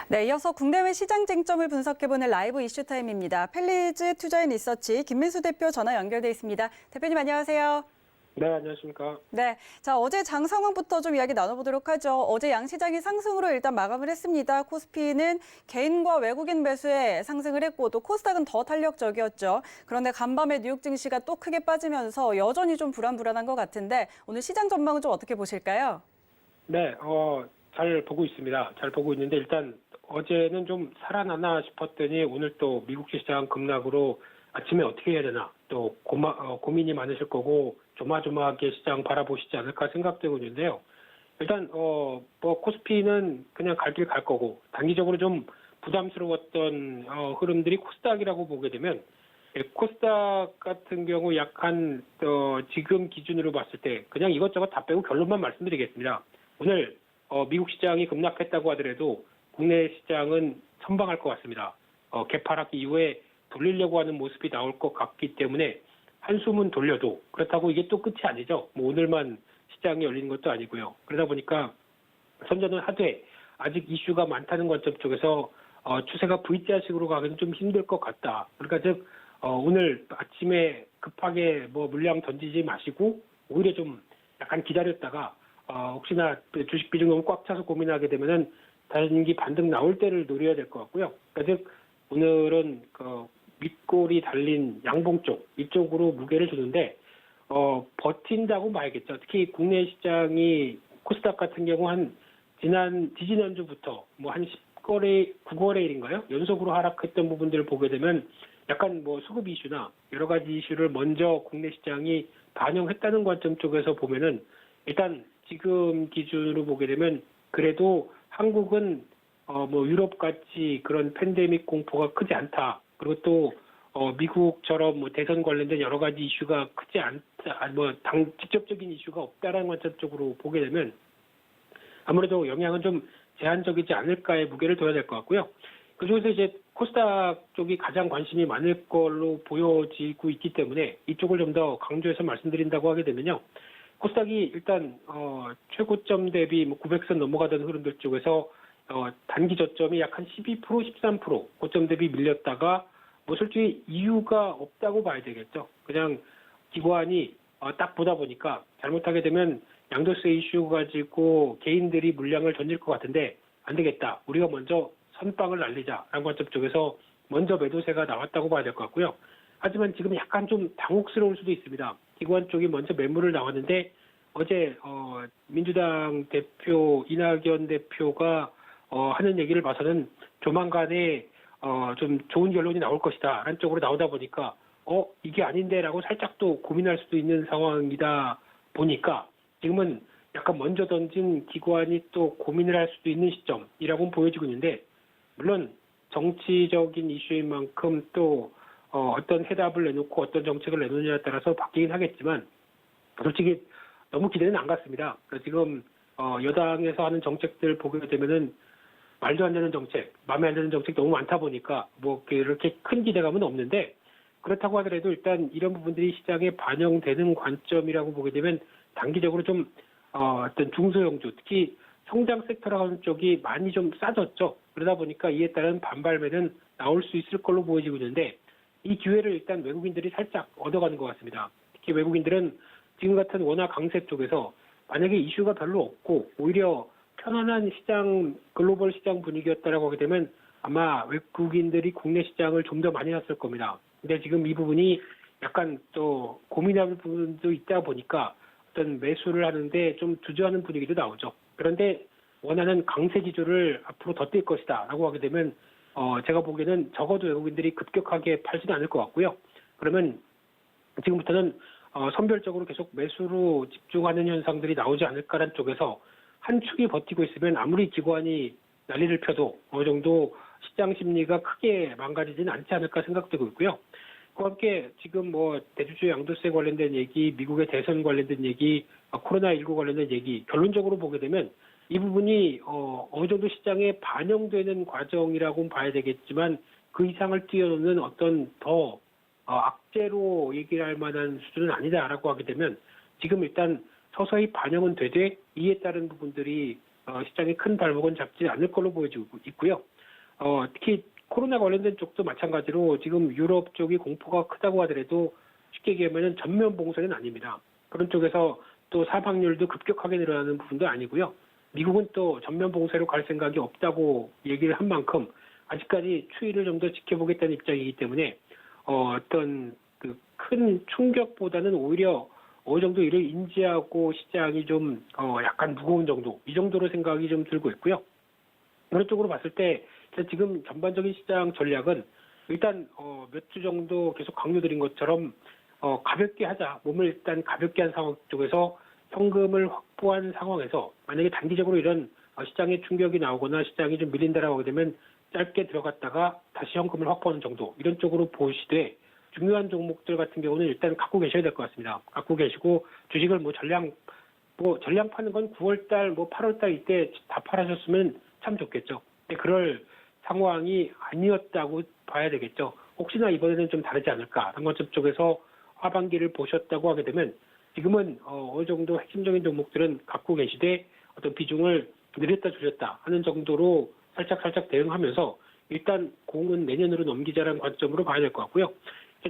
네, 이어서 국내외 시장 쟁점을 분석해보는 라이브 이슈 타임입니다. 펠리즈 투자인 리서치 김민수 대표 전화 연결돼 있습니다. 대표님 안녕하세요. 네, 안녕하십니까. 네, 자 어제 장 상황부터 좀 이야기 나눠보도록 하죠. 어제 양시장이 상승으로 일단 마감을 했습니다. 코스피는 개인과 외국인 매수에 상승을 했고 또 코스닥은 더 탄력적이었죠. 그런데 간밤에 뉴욕 증시가 또 크게 빠지면서 여전히 좀 불안한 것 같은데 오늘 시장 전망은 좀 어떻게 보실까요? 네, 잘 보고 있습니다. 잘 보고 있는데 일단 어제는 좀 살아나나 싶었더니 오늘 또 미국 시장 급락으로 아침에 어떻게 해야 되나 또 고민이 많으실 거고 조마조마하게 시장 바라보시지 않을까 생각되고 있는데요. 일단 뭐 코스피는 그냥 갈 길 갈 거고 단기적으로 좀 부담스러웠던 흐름들이 코스닥이라고 보게 되면 코스닥 같은 경우 약간 지금 기준으로 봤을 때 그냥 이것저것 다 빼고 결론만 말씀드리겠습니다. 오늘 미국 시장이 급락했다고 하더라도 국내 시장은 선방할 것 같습니다. 개파락 이후에 돌리려고 하는 모습이 나올 것 같기 때문에 한숨은 돌려도 그렇다고 이게 또 끝이 아니죠. 뭐 오늘만 시장이 열리는 것도 아니고요. 그러다 보니까 선전은 하되 아직 이슈가 많다는 관점 쪽에서 추세가 V자식으로 가기는 좀 힘들 것 같다. 그러니까 즉 오늘 아침에 급하게 뭐 물량 던지지 마시고 오히려 좀 약간 기다렸다가 혹시나 주식 비중 너무 꽉 차서 고민하게 되면은 단기 반등 나올 때를 노려야 될 것 같고요. 그러니까 즉 오늘은 윗골이 달린 양봉 쪽 이쪽으로 무게를 두는데 버틴다고 봐야겠죠. 특히 국내 시장이 코스닥 같은 경우 한 지지난주부터 뭐 한 9거래일인가요? 연속으로 하락했던 부분들을 보게 되면 약간 뭐 수급 이슈나 여러 가지 이슈를 먼저 국내 시장이 반영했다는 관점 쪽에서 보면은 일단 지금 기준으로 보게 되면 그래도 한국은 뭐 유럽 같이 그런 팬데믹 공포가 크지 않다. 그리고 또 미국처럼 뭐 대선 관련된 여러 가지 이슈가 크지 않다. 뭐 직접적인 이슈가 없다라는 관점 쪽으로 보게 되면 아무래도 영향은 좀 제한적이지 않을까의 무게를 둬야 될 것 같고요. 그중에서 이제 코스닥 쪽이 가장 관심이 많을 걸로 보여지고 있기 때문에 이쪽을 좀 더 강조해서 말씀드린다고 하게 되면요. 코스닥이 일단 최고점 대비 뭐 900선 넘어가던 흐름들 쪽에서 단기 저점이 약 한 12%, 13% 고점 대비 밀렸다가 뭐 솔직히 이유가 없다고 봐야 되겠죠. 그냥 기관이 딱 보다 보니까 잘못하게 되면 양도세 이슈 가지고 개인들이 물량을 던질 것 같은데 안 되겠다. 우리가 먼저 선빵을 날리자라는 관점 쪽에서 먼저 매도세가 나왔다고 봐야 될 것 같고요. 하지만 지금 약간 좀 당혹스러울 수도 있습니다. 기관 쪽이 먼저 매물을 나왔는데 어제 민주당 대표 이낙연 대표가 하는 얘기를 봐서는 조만간에 좀 좋은 결론이 나올 것이다 라는 쪽으로 나오다 보니까 이게 아닌데라고 살짝 또 고민할 수도 있는 상황이다 보니까 지금은 약간 먼저 던진 기관이 또 고민을 할 수도 있는 시점이라고 보여지고 있는데 물론 정치적인 이슈인 만큼 또 어떤 해답을 내놓고 어떤 정책을 내놓느냐에 따라서 바뀌긴 하겠지만 솔직히 너무 기대는 안 갔습니다. 그래서 지금 여당에서 하는 정책들 보게 되면은 말도 안 되는 정책, 마음에 안 드는 정책 너무 많다 보니까 뭐 그렇게 큰 기대감은 없는데 그렇다고 하더라도 일단 이런 부분들이 시장에 반영되는 관점이라고 보게 되면 단기적으로 좀 어떤 중소형주, 특히 성장 섹터라고 하는 쪽이 많이 좀 싸졌죠. 그러다 보니까 이에 따른 반발매는 나올 수 있을 걸로 보여지고 있는데 이 기회를 일단 외국인들이 살짝 얻어가는 것 같습니다. 특히 외국인들은 지금 같은 원화 강세 쪽에서 만약에 이슈가 별로 없고 오히려 편안한 시장, 글로벌 시장 분위기였다라고 하게 되면 아마 외국인들이 국내 시장을 좀 더 많이 샀을 겁니다. 근데 지금 이 부분이 약간 또 고민할 부분도 있다 보니까 어떤 매수를 하는데 좀 주저하는 분위기도 나오죠. 그런데 원하는 강세 기조를 앞으로 더 뛸 것이다 라고 하게 되면 제가 보기에는 적어도 외국인들이 급격하게 팔지는 않을 것 같고요. 그러면 지금부터는 선별적으로 계속 매수로 집중하는 현상들이 나오지 않을까라는 쪽에서 한 축이 버티고 있으면 아무리 기관이 난리를 펴도 어느 정도 시장 심리가 크게 망가지지는 않지 않을까 생각되고 있고요. 그와 함께 지금 뭐 대주주 양도세 관련된 얘기, 미국의 대선 관련된 얘기, 코로나19 관련된 얘기 결론적으로 보게 되면 이 부분이 어느 정도 시장에 반영되는 과정이라고 봐야 되겠지만 그 이상을 뛰어넘는 어떤 더 악재로 얘기를 할 만한 수준은 아니다라고 하게 되면 지금 일단 서서히 반영은 되되 이에 따른 부분들이 시장에 큰 발목은 잡지 않을 걸로 보여지고 있고요. 특히 코로나 관련된 쪽도 마찬가지로 지금 유럽 쪽이 공포가 크다고 하더라도 쉽게 얘기하면 전면 봉쇄는 아닙니다. 그런 쪽에서 또 사망률도 급격하게 늘어나는 부분도 아니고요. 미국은 또 전면 봉쇄로 갈 생각이 없다고 얘기를 한 만큼 아직까지 추이를 좀 더 지켜보겠다는 입장이기 때문에 어떤 그 큰 충격보다는 오히려 어느 정도 이를 인지하고 시장이 좀 약간 무거운 정도 이 정도로 생각이 좀 들고 있고요. 그런 쪽으로 봤을 때 지금 전반적인 시장 전략은 일단 몇 주 정도 계속 강조드린 것처럼 가볍게 하자. 몸을 일단 가볍게 한 상황 쪽에서 현금을 확보한 상황에서 만약에 단기적으로 이런 시장에 충격이 나오거나 시장이 좀 밀린다라고 하게 되면 짧게 들어갔다가 다시 현금을 확보하는 정도 이런 쪽으로 보시되 중요한 종목들 같은 경우는 일단 갖고 계셔야 될 것 같습니다. 갖고 계시고 주식을 전량 파는 건 9월달, 8월달 이때 다 팔아셨으면 참 좋겠죠. 근데 그럴 상황이 아니었다고 봐야 되겠죠. 혹시나 이번에는 좀 다르지 않을까. 단관점 쪽에서 하반기를 보셨다고 하게 되면 지금은 어느 정도 핵심적인 종목들은 갖고 계시되 어떤 비중을 늘렸다 줄였다 하는 정도로 살짝 대응하면서 일단 공은 내년으로 넘기자라는 관점으로 봐야 될 것 같고요.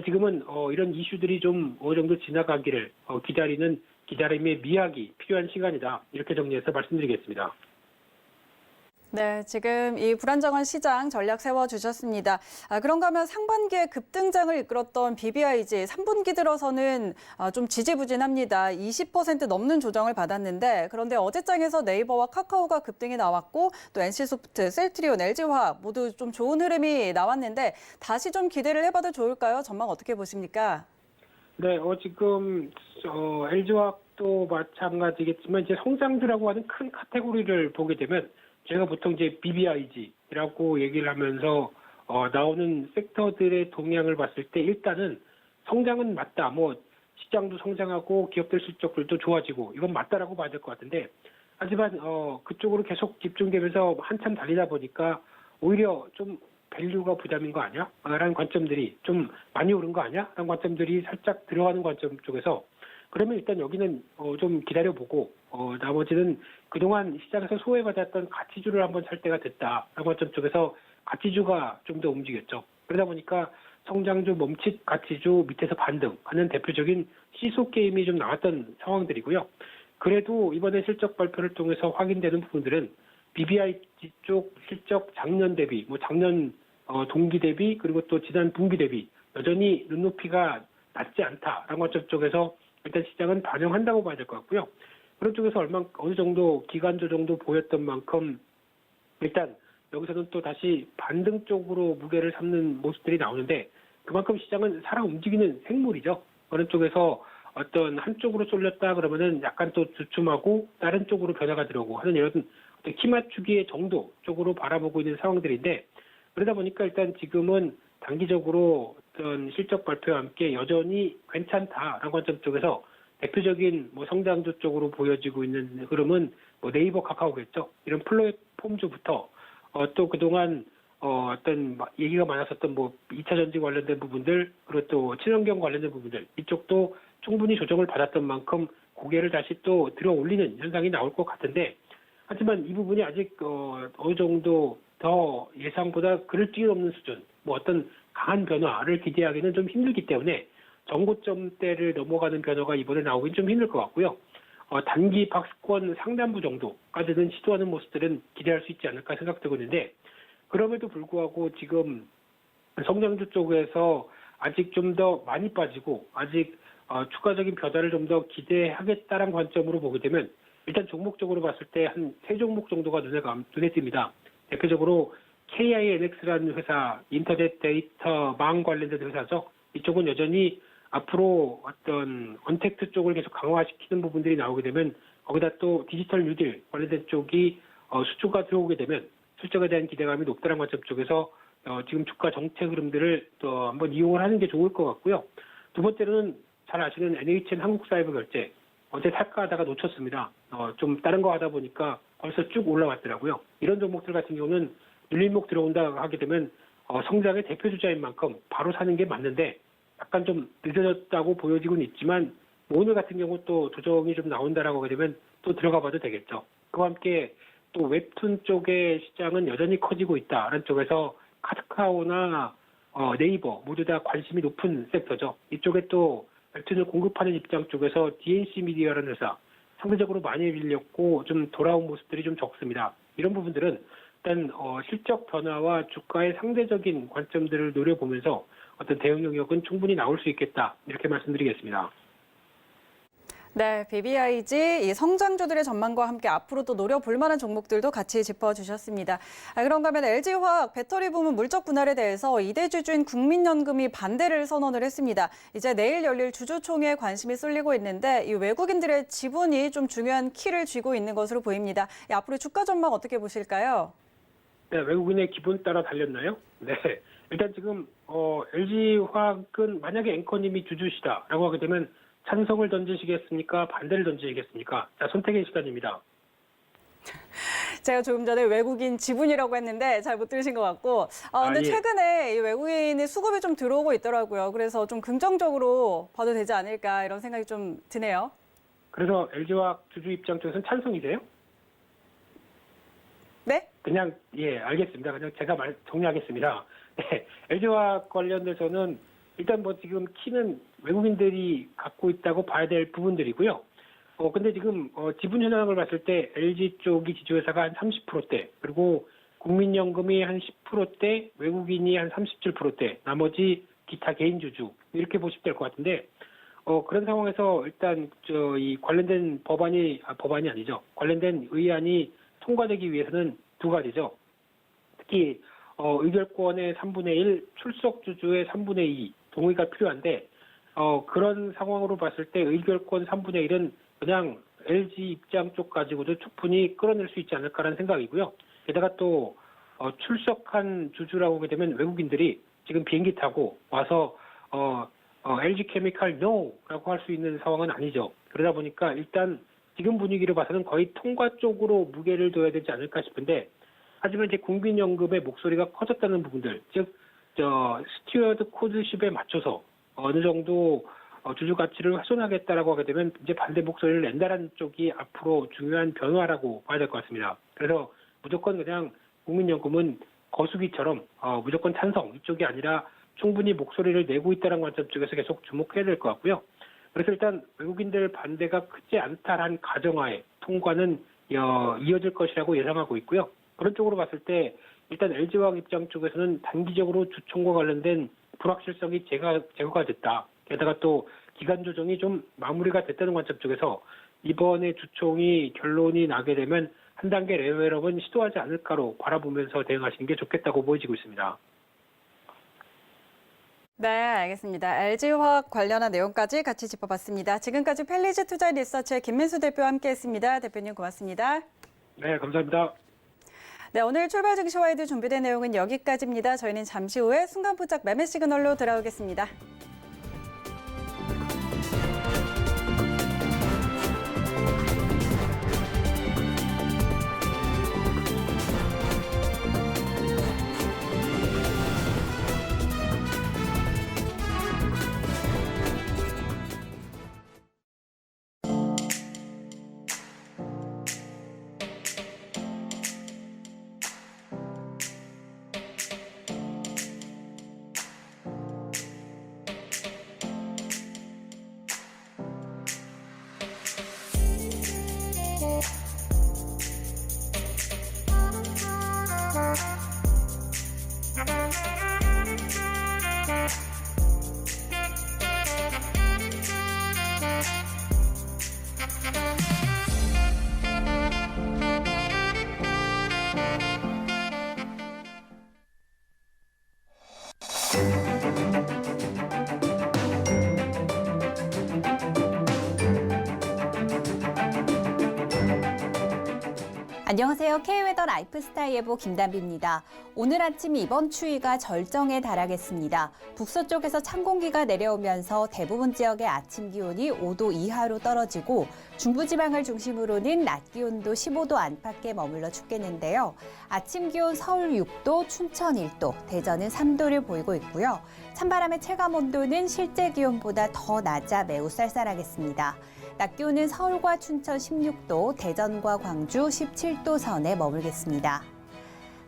지금은 이런 이슈들이 좀 어느 정도 지나가기를 기다리는 기다림의 미학이 필요한 시간이다. 이렇게 정리해서 말씀드리겠습니다. 네, 지금 이 불안정한 시장 전략 세워주셨습니다. 그런가 하면 상반기에 급등장을 이끌었던 BBIG 3분기 들어서는 좀 지지부진합니다. 20% 넘는 조정을 받았는데 그런데 어제장에서 네이버와 카카오가 급등이 나왔고 또 NC소프트, 셀트리온, LG화학 모두 좀 좋은 흐름이 나왔는데 다시 좀 기대를 해봐도 좋을까요? 전망 어떻게 보십니까? 네, 지금 LG화학도 마찬가지겠지만 이제 성장주라고 하는 큰 카테고리를 보게 되면 제가 보통 이제 BBIG라고 얘기를 하면서 나오는 섹터들의 동향을 봤을 때 일단은 성장은 맞다. 뭐 시장도 성장하고 기업들 실적들도 좋아지고 이건 맞다라고 봐야 될 것 같은데 하지만 그쪽으로 계속 집중되면서 한참 달리다 보니까 오히려 좀 밸류가 부담인 거 아니야? 라는 관점들이 좀 많이 오른 거 아니야? 라는 관점들이 살짝 들어가는 관점 쪽에서 그러면 일단 여기는 좀 기다려보고 나머지는 그동안 시장에서 소외받았던 가치주를 한번 살 때가 됐다라고 한 점 쪽에서 가치주가 좀 더 움직였죠. 그러다 보니까 성장주 멈칫 가치주 밑에서 반등하는 대표적인 시소 게임이 좀 나왔던 상황들이고요. 그래도 이번에 실적 발표를 통해서 확인되는 부분들은 BBI 쪽 실적 작년 대비, 뭐 작년 동기 대비 그리고 또 지난 분기 대비 여전히 눈높이가 낮지 않다라는 점 쪽에서 일단 시장은 반영한다고 봐야 될 것 같고요. 그런 쪽에서 어느 정도 기간조 정도 보였던 만큼 일단 여기서는 또 다시 반등 쪽으로 무게를 삼는 모습들이 나오는데 그만큼 시장은 살아 움직이는 생물이죠. 그런 쪽에서 어떤 한쪽으로 쏠렸다 그러면은 약간 또 주춤하고 다른 쪽으로 변화가 들어오고 하는 이런 키 맞추기의 정도 쪽으로 바라보고 있는 상황들인데 그러다 보니까 일단 지금은 단기적으로 어떤 실적 발표와 함께 여전히 괜찮다라는 관점 쪽에서 대표적인 뭐 성장주 쪽으로 보여지고 있는 흐름은 뭐 네이버, 카카오겠죠. 이런 플랫폼주부터 또 그동안 어떤 얘기가 많았었던 뭐 2차 전지 관련된 부분들 그리고 또 친환경 관련된 부분들 이쪽도 충분히 조정을 받았던 만큼 고개를 다시 또 들어 올리는 현상이 나올 것 같은데 하지만 이 부분이 아직 어느 정도 더 예상보다 그를 뛰어넘는 수준 뭐 어떤 강한 변화를 기대하기는 좀 힘들기 때문에 정고점대를 넘어가는 변화가 이번에 나오긴 좀 힘들 것 같고요. 단기 박스권 상단부 정도까지는 시도하는 모습들은 기대할 수 있지 않을까 생각되고 있는데 그럼에도 불구하고 지금 성장주 쪽에서 아직 좀 더 많이 빠지고 아직 추가적인 변화를 좀 더 기대하겠다는 관점으로 보게 되면 일단 종목적으로 봤을 때 한 3종목 정도가 눈에 띕니다. 대표적으로 KINX라는 회사, 인터넷 데이터망 관련된 회사죠. 이쪽은 여전히 앞으로 어떤 언택트 쪽을 계속 강화시키는 부분들이 나오게 되면 거기다 또 디지털 뉴딜 관련된 쪽이 수주가 들어오게 되면 실적에 대한 기대감이 높다는 관점 쪽에서 지금 주가 정책 흐름들을 또 한번 이용을 하는 게 좋을 것 같고요. 두 번째로는 잘 아시는 NHN 한국사이버결제 어제 살까 하다가 놓쳤습니다. 좀 다른 거 하다 보니까 벌써 쭉 올라왔더라고요. 이런 종목들 같은 경우는 눌림목 들어온다 하게 되면 성장의 대표 주자인 만큼 바로 사는 게 맞는데 약간 좀 늦어졌다고 보여지고는 있지만 오늘 같은 경우 또 조정이 좀 나온다라고 하게 되면 또 들어가 봐도 되겠죠. 그와 함께 또 웹툰 쪽의 시장은 여전히 커지고 있다라는 쪽에서 카카오나 네이버 모두 다 관심이 높은 섹터죠. 이쪽에 또 웹툰을 공급하는 입장 쪽에서 DNC 미디어라는 회사 상대적으로 많이 밀렸고 좀 돌아온 모습들이 좀 적습니다. 이런 부분들은 일단 실적 변화와 주가의 상대적인 관점들을 노려보면서 어떤 대응 영역은 충분히 나올 수 있겠다 이렇게 말씀드리겠습니다. 네, BBIG 이 성장주들의 전망과 함께 앞으로도 노려볼 만한 종목들도 같이 짚어주셨습니다. 그런가 하면 LG화학 배터리 부문 물적 분할에 대해서 2대 주주인 국민연금이 반대를 선언을 했습니다. 이제 내일 열릴 주주총회에 관심이 쏠리고 있는데 이 외국인들의 지분이 좀 중요한 키를 쥐고 있는 것으로 보입니다. 앞으로 주가 전망 어떻게 보실까요? 네, 외국인의 기분 따라 달렸나요? 네. 일단 지금 LG화학은 만약에 앵커님이 주주시다라고 하게 되면 찬성을 던지시겠습니까? 반대를 던지시겠습니까? 자, 선택의 시간입니다. 제가 조금 전에 외국인 지분이라고 했는데 잘 못 들으신 것 같고 근데 예. 최근에 이 외국인의 수급이 좀 들어오고 있더라고요. 그래서 좀 긍정적으로 봐도 되지 않을까 이런 생각이 좀 드네요. 그래서 LG화학 주주 입장 쪽에서는 찬성이세요? 네? 그냥 예, 알겠습니다. 그냥 제가 정리하겠습니다. 네, LG화학 관련돼서는 일단 뭐 지금 키는 외국인들이 갖고 있다고 봐야 될 부분들이고요. 근데 지금 지분 현황을 봤을 때 LG 쪽이 지주회사가 한 30%대, 그리고 국민연금이 한 10%대, 외국인이 한 37%대, 나머지 기타 개인 주주 이렇게 보시면 될 것 같은데 그런 상황에서 일단 이 관련된 법안이 아니죠. 관련된 의안이 통과되기 위해서는 두 가지죠. 특히 의결권의 3분의 1, 출석 주주의 3분의 2 동의가 필요한데 그런 상황으로 봤을 때 의결권 3분의 1은 그냥 LG 입장 쪽 가지고도 충분히 끌어낼 수 있지 않을까라는 생각이고요. 게다가 또 출석한 주주라고 하게 되면 외국인들이 지금 비행기 타고 와서 LG 케미칼 NO라고 할 수 있는 상황은 아니죠. 그러다 보니까 일단 지금 분위기를 봐서는 거의 통과 쪽으로 무게를 둬야 되지 않을까 싶은데 하지만 이제 국민연금의 목소리가 커졌다는 부분들, 즉 스튜어드 코드십에 맞춰서 어느 정도 주주 가치를 훼손하겠다라고 하게 되면 이제 반대 목소리를 낸다라는 쪽이 앞으로 중요한 변화라고 봐야 될 것 같습니다. 그래서 무조건 그냥 국민연금은 거수기처럼 무조건 찬성 이쪽이 아니라 충분히 목소리를 내고 있다는 관점 쪽에서 계속 주목해야 될 것 같고요. 그래서 일단 외국인들 반대가 크지 않다라는 가정하에 통과는 이어질 것이라고 예상하고 있고요. 그런 쪽으로 봤을 때 일단 LG화학 입장 쪽에서는 단기적으로 주총과 관련된 불확실성이 제거가 됐다. 게다가 또 기간 조정이 좀 마무리가 됐다는 관점 쪽에서 이번에 주총이 결론이 나게 되면 한 단계 레벨업은 시도하지 않을까로 바라보면서 대응하시는 게 좋겠다고 보여지고 있습니다. 네, 알겠습니다. LG화학 관련한 내용까지 같이 짚어봤습니다. 지금까지 펠리즈 투자 리서치의 김민수 대표와 함께했습니다. 대표님 고맙습니다. 네, 감사합니다. 네, 오늘 출발 증시와이드 준비된 내용은 여기까지입니다. 저희는 잠시 후에 순간부착 매매 시그널로 돌아오겠습니다. 안녕하세요. K웨더 라이프스타일 예보 김단비입니다. 오늘 아침 이번 추위가 절정에 달하겠습니다. 북서쪽에서 찬 공기가 내려오면서 대부분 지역의 아침 기온이 5도 이하로 떨어지고 중부지방을 중심으로는 낮 기온도 15도 안팎에 머물러 춥겠는데요. 아침 기온 서울 6도, 춘천 1도, 대전은 3도를 보이고 있고요. 찬바람의 체감 온도는 실제 기온보다 더 낮아 매우 쌀쌀하겠습니다. 낮 기온은 서울과 춘천 16도, 대전과 광주 17도 선에 머물겠습니다.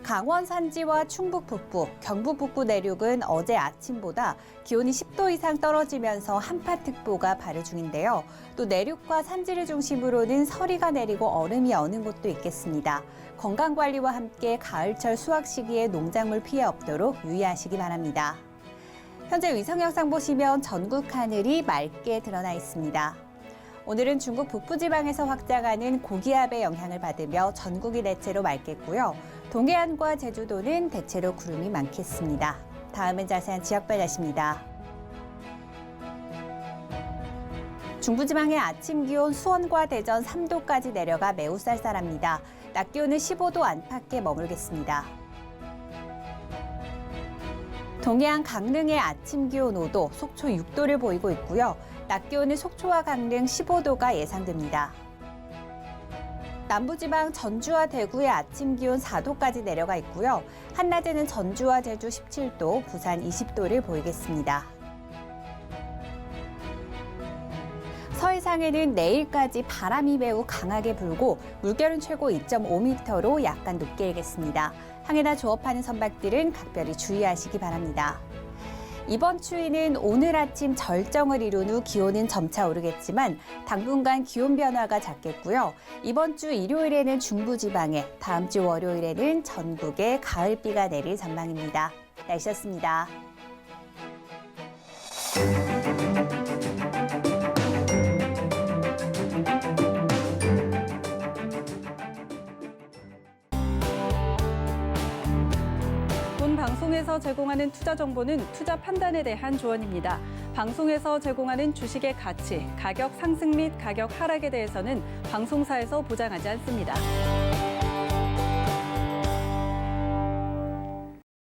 강원 산지와 충북 북부, 경북 북부 내륙은 어제 아침보다 기온이 10도 이상 떨어지면서 한파특보가 발효 중인데요. 또 내륙과 산지를 중심으로는 서리가 내리고 얼음이 어는 곳도 있겠습니다. 건강관리와 함께 가을철 수확 시기에 농작물 피해 없도록 유의하시기 바랍니다. 현재 위성 영상 보시면 전국 하늘이 맑게 드러나 있습니다. 오늘은 중국 북부지방에서 확장하는 고기압의 영향을 받으며 전국이 대체로 맑겠고요. 동해안과 제주도는 대체로 구름이 많겠습니다. 다음은 자세한 지역별 날씨입니다. 중부지방의 아침 기온 수원과 대전 3도까지 내려가 매우 쌀쌀합니다. 낮 기온은 15도 안팎에 머물겠습니다. 동해안 강릉의 아침 기온 5도, 속초 6도를 보이고 있고요. 낮 기온은 속초와 강릉 15도가 예상됩니다. 남부지방 전주와 대구의 아침 기온 4도까지 내려가 있고요. 한낮에는 전주와 제주 17도, 부산 20도를 보이겠습니다. 서해상에는 내일까지 바람이 매우 강하게 불고 물결은 최고 2.5m로 약간 높게 일겠습니다. 항해나 조업하는 선박들은 각별히 주의하시기 바랍니다. 이번 추위는 오늘 아침 절정을 이룬 후 기온은 점차 오르겠지만 당분간 기온 변화가 작겠고요. 이번 주 일요일에는 중부지방에, 다음 주 월요일에는 전국에 가을비가 내릴 전망입니다. 날씨였습니다. 본 방송에서 제공하는 투자 정보는 투자 판단에 대한 조언입니다. 방송에서 제공하는 주식의 가치, 가격 상승 및 가격 하락에 대해서는 방송사에서 보장하지 않습니다.